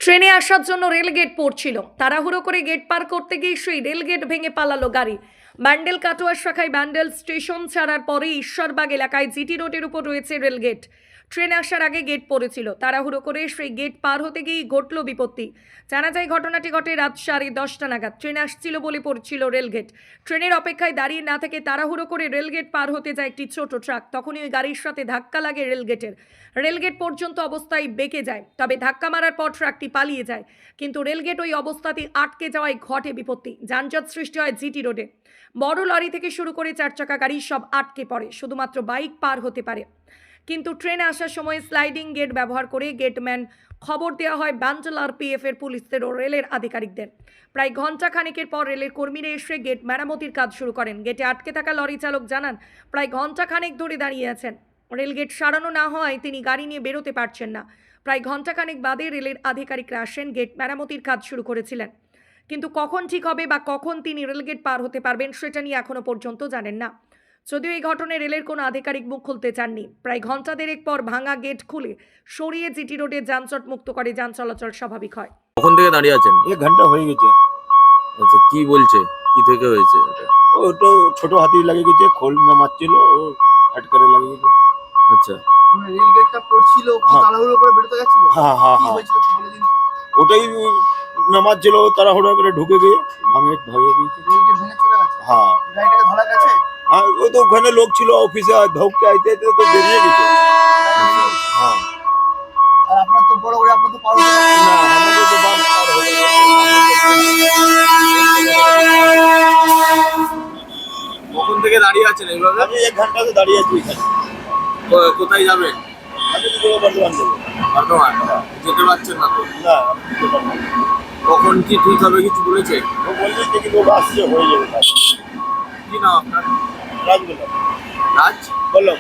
ট্রেনে আসার জন্য রেলগেট পড়ছিল, তাড়াহুড়ো করে গেট পার করতে গিয়ে সেই রেলগেট ভেঙে পালালো গাড়ি। ব্যান্ডেল কাটোয়া শাখায় ব্যান্ডেল স্টেশন ছাড়ার পরে ঈশ্বরবাগ এলাকায় জিটি রোডের উপর রয়েছে রেলগেট। ট্রেন আসার আগে গেট পড়েছিল, তাড়াহুড়ো করে সেই গেট পার হতে গিয়েই ঘটল বিপত্তি। জানা যায় ঘটনাটি ঘটে রাত 10:30 নাগাদ। ট্রেন আসছিল বলে পড়ছিল রেলগেট। ট্রেনের অপেক্ষায় দাঁড়িয়ে না থেকে তাড়াহুড়ো করে রেলগেট পার হতে যায় একটি ছোট ট্রাক। তখনই ওই গাড়ির সাথে ধাক্কা লাগে রেলগেটের। রেলগেট পর্যন্ত অবস্থায় বেঁকে যায়, তবে ধাক্কা মারার পর ট্রাকটি পালিয়ে যায়। কিন্তু রেলগেট ওই অবস্থাতেই আটকে যাওয়ায় ঘটে বিপত্তি। যানজট সৃষ্টি হয় জিটি রোডে। বড় লরি থেকে শুরু করে 4 চাকা গাড়ি সব আটকে পড়ে, শুধুমাত্র বাইক পার হতে পারে। কিন্তু ট্রেনে আসার সময় স্লাইডিং গেট ব্যবহার করে গেটম্যান খবর দেওয়া হয় ব্যান্ডেল আরপিএফ এর পুলিশদের ও রেলের আধিকারিকদের। প্রায় ঘন্টা খানেকের পর রেলের কর্মীরা এসে গেট মেরামতির কাজ শুরু করেন। গেটে আটকে থাকা লরি চালক জানান, প্রায় ঘন্টা খানেক ধরে দাঁড়িয়ে আছেন। রেলগেট সারানো না হওয়ায় তিনি গাড়ি নিয়ে বেরোতে পারছেন না। প্রায় ঘন্টাখানেক বাদে রেলের আধিকারিকরা আসেন, গেট মেরামতির কাজ শুরু করেছিলেন। কিন্তু কখন ঠিক হবে বা কখন তিনি রেলগেট পার হতে পারবেন সেটা নিয়ে এখনো পর্যন্ত জানেন না। যদিও এই ঘটনায় রেলের কোনো আধিকারিক মুখ খুলতে চাননি। প্রায় ঘন্টা দেড়েক পর ভাঙা গেট খুলে সরিয়ে জিটি রোডে যানজট মুক্ত করে যান চলাচল স্বাভাবিক হয়। কখন থেকে দাঁড়িয়ে আছেন? 1 ঘন্টা হয়ে গেছে। আচ্ছা, কি বলছে? কি থেকে হয়েছে এটা? ওটা ছোট হাতি লাগে গেছে, খোল নামাচ্ছিল, ও আটকারে লাগে গেছে। আচ্ছা, রেল গেটটা পড়ছিল, কি হ্যাঁ। তাড়াহুড়ো করে বেরোতে যাচ্ছিল? হ্যাঁ হ্যাঁ কি হ্যাঁ, হয়েছিল একটু বলে দিন। ওটাই নামাচ্ছিল, তাড়াহুড়ো করে ঢুকে গিয়ে ভাঙে গিয়েছে। রেল গেট ভেঙে চলে গেছে। হ্যাঁ গাড়িটাকে ধরা গেছে। হ্যাঁ, ও তো ওখানে লোক ছিল অফিসে, ধোককে আইতে আইতে তো বেরিয়ে গেছে। হ্যাঁ, আর আপনার তো বড় করে আপনার তো পার হতে পারছেন না না। আমাদের তো বাম পার হয়ে গেছে। কখন থেকে দাঁড়িয়ে আছেন এইভাবে? আমি 1 ঘন্টাতে দাঁড়িয়ে আছি এখানে। কোথায় যাবেন? আমি তো বর্ধমান যাবো। বর্ধমান যেতে পারছেন না তো? না, আমি যেতে পারবো না। কখন কি ঠিক হবে কিছু বলেছে? ও বলছে যে কিন্তু ওরা আসছে, হয়ে যাবে কাজ। কি নাম আপনার? রাজ বললাম, রাজ বললাম